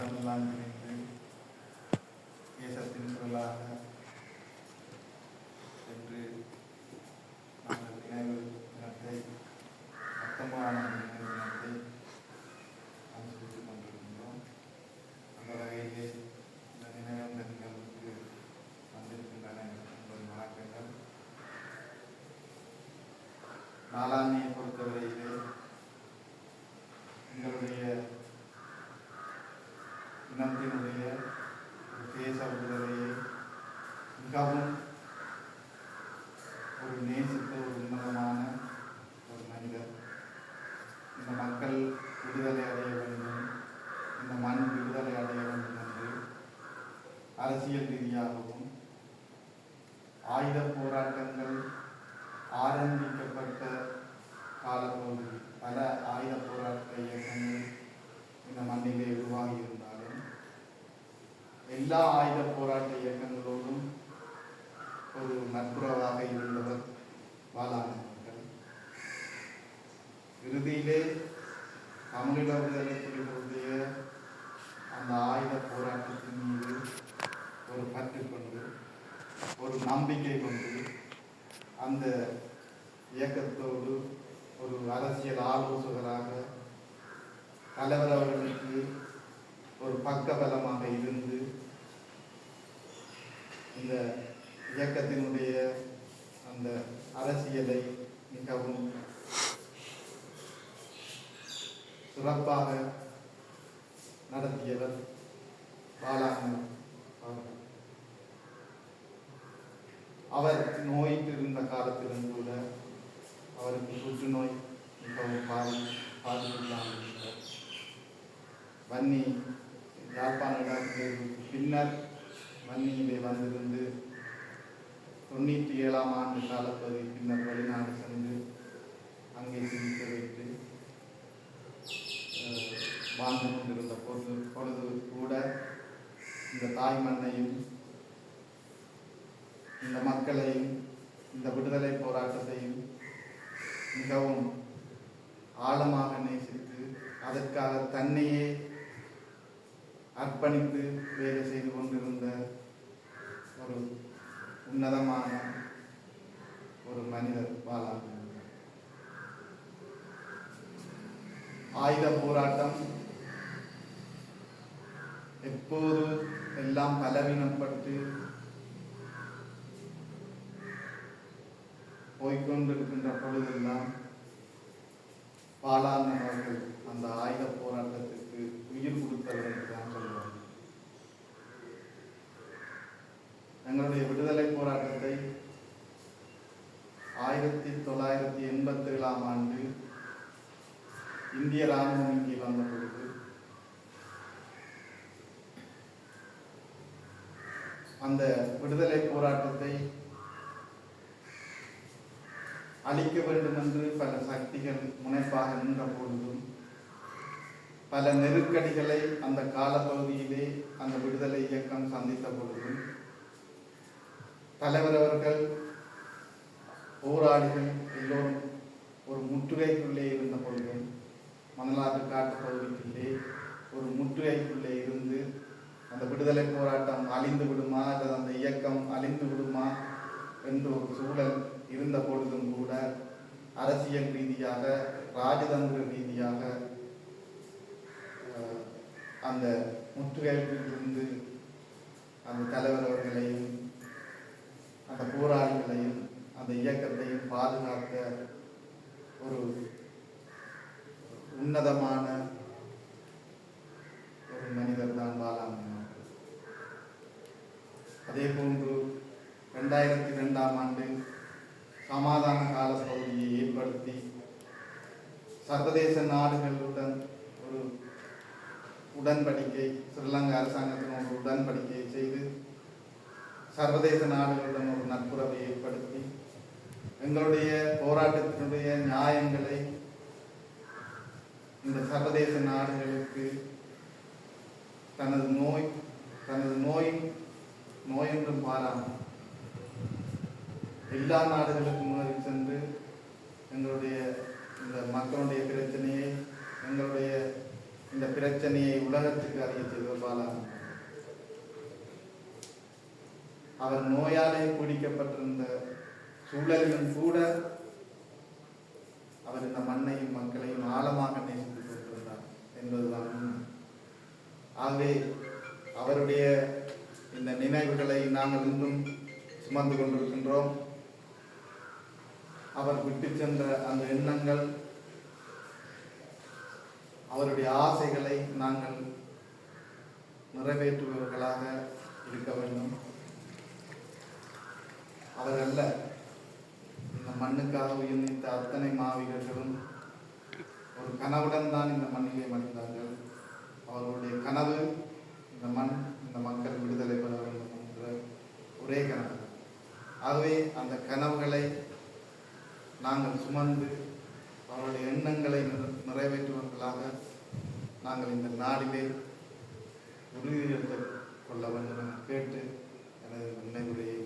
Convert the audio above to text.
உடனெல்லாம் இணைந்து தேசத்தின் குரலாக சென்று நாங்கள் நினைவு தினத்தை 19ஆம் நினைவு தினத்தை அனுசரித்துக் கொண்டிருக்கின்றோம். அந்த வகையிலே இந்த நினைவேந்த நிகழ்வுக்கு வந்திருக்கின்றன என்பது வணக்கங்கள். நாளாண்மையை பொறுத்தவரையிலே எங்களுடைய இனத்தினுடைய தேச விடுதலையை மிகவும் ஒரு நேசித்த ஒரு உன்னதமான ஒரு மனிதர். இந்த மக்கள் விடுதலை அடைய வேண்டும், இந்த மண் விடுதலை அடைய வேண்டும் என்று அரசியல் ரீதியாகவும் ஆயுத போராட்டங்கள் ஆரம்பிக்கப்பட்ட காலப்பகுதி பல ஆயுத போராட்ட இயக்கங்கள் இந்த மண்ணிலே உருவாகி இருந்தாலும் எல்லா ஆயுத போராட்ட இயக்கங்களோடும் ஒரு நட்புறவாக இருந்தவர் வாலானவர்கள். இறுதியிலே தமிழீழ விடுதலை புலிகளுடைய அந்த ஆயுத போராட்டத்தின் மீது ஒரு பற்று கொண்டு ஒரு நம்பிக்கை கொண்டு அந்த இயக்கத்தோடு ஒரு அரசியல் ஆலோசகராக தலைவர் அவர்களுக்கு ஒரு பக்கபலமாக இருந்து இந்த இயக்கத்தினுடைய அந்த அரசியலை மிகவும் சிறப்பாக நடத்தியவர் வாலாங்க அவர்கள். அவர் நோயிட்டு இருந்த காலத்திலும் கூட அவருக்கு புற்றுநோய் மிகவும் பாதிப்புள்ளாக வன்னி யாழ்ப்பாண இடத்திற்கு பின்னர் வன்னியிலே வந்திருந்து 97ஆம் ஆண்டு காலப்பகுதி பின்னர் வெளிநாடு சென்று அங்கே சிகிச்சை வைத்து வாழ்ந்து கொண்டிருந்த பொழுது கூட இந்த தாய் மண்ணையும் இந்த மக்களையும் இந்த விடுதலை போராட்டத்தையும் மிகவும் ஆழமாக நேசித்து அதற்காக தன்னையே அர்ப்பணித்து வேலை செய்து கொண்டிருந்த ஒரு உன்னதமான ஒரு மனிதர் வாலாங்க. ஆயுத போராட்டம் எப்போது எல்லாம் பலவீனப்பட்டு போய்கொண்டிருக்கின்ற பொழுதெல்லாம் வாலாந்தன் அவர்கள் அந்த ஆயுத போராட்டத்திற்கு உயிர் கொடுத்தவர் என்று தான் சொல்லுவாங்க. எங்களுடைய விடுதலை போராட்டத்தை 1987ஆம் ஆண்டு இந்திய ராணுவம் இங்கே வந்த பொழுது அந்த விடுதலை போராட்டத்தை அழிக்க வேண்டும் என்று பல சக்திகள் முனைப்பாக நின்ற பொழுதும் பல நெருக்கடிகளை அந்த காலப்பகுதியிலே அந்த விடுதலை இயக்கம் சந்தித்த பொழுதும் தலைவர் அவர்கள் போராளிகள் எல்லோரும் ஒரு முற்றுகைக்குள்ளே இருந்த பொழுதும் மணலாற்று காட்டு பகுதிக்குள்ளே ஒரு முற்றுகைக்குள்ளே இருந்து அந்த விடுதலை போராட்டம் அழிந்து விடுமா அல்லது அந்த இயக்கம் அழிந்து விடுமா என்று ஒரு சூழல் இருந்த பொழுதும் கூட அரசியல் ரீதியாக ராஜதந்திர ரீதியாக அந்த முற்றுகையிலிருந்து அந்த தலைவர் அவர்களையும் அந்த போராளிகளையும் அந்த இயக்கத்தையும் பாதுகாக்க ஒரு உன்னதமான ஒரு மனிதர் தான் வாலாங்க. அதே போன்று 2002ஆம் ஆண்டு சமாதான கால பகுதியை ஏற்படுத்தி சர்வதேச நாடுகளுடன் ஒரு உடன்படிக்கை ஸ்ரீலங்கா அரசாங்கத்தின் ஒரு உடன்படிக்கையை செய்து சர்வதேச நாடுகளுடன் ஒரு நட்புறவை ஏற்படுத்தி எங்களுடைய போராட்டத்தினுடைய நியாயங்களை இந்த சர்வதேச நாடுகளுக்கு தனது நோய் என்றும் பாராமல் எல்லா நாடுகளுக்கும் முன்னேறி சென்று எங்களுடைய இந்த மக்களுடைய பிரச்சனையை எங்களுடைய இந்த பிரச்சனையை உலகத்துக்கு அறிய செய்தவர் பாலானந்தர். அவர் நோயாலே பீடிக்கப்பட்டிருந்த சூழலிலும் கூட அவர் இந்த மண்ணையும் மக்களையும் ஆழமாக நேசித்து கொண்டிருந்தார் என்பதுதான் உண்மை. ஆகவே அவருடைய இந்த நினைவுகளை நாங்கள் இன்னும் சுமந்து கொண்டிருக்கின்றோம். அவர் விட்டு சென்ற அந்த எண்ணங்கள், அவருடைய ஆசைகளை நாங்கள் நிறைவேற்றுபவர்களாக இருக்க வேண்டும். அவர் அல்ல, இந்த மண்ணுக்காக உயிர்நீத்த அத்தனை மாவீரர்களும் ஒரு கனவுடன் தான் இந்த மண்ணிலே மடிந்தார்கள். அவர்களுடைய கனவு இந்த மண், இந்த மக்கள் விடுதலை பெற வேண்டும் என்ற ஒரே கனவு. ஆகவே அந்த கனவுகளை நாங்கள் சுமந்து அவருடைய எண்ணங்களை நிறைவேற்றுவர்களாக நாங்கள் இந்த நாடிலே உறுதியெடுத்துக் கொள்ள வேண்டும் என கேட்டு எனது நினைவுரையை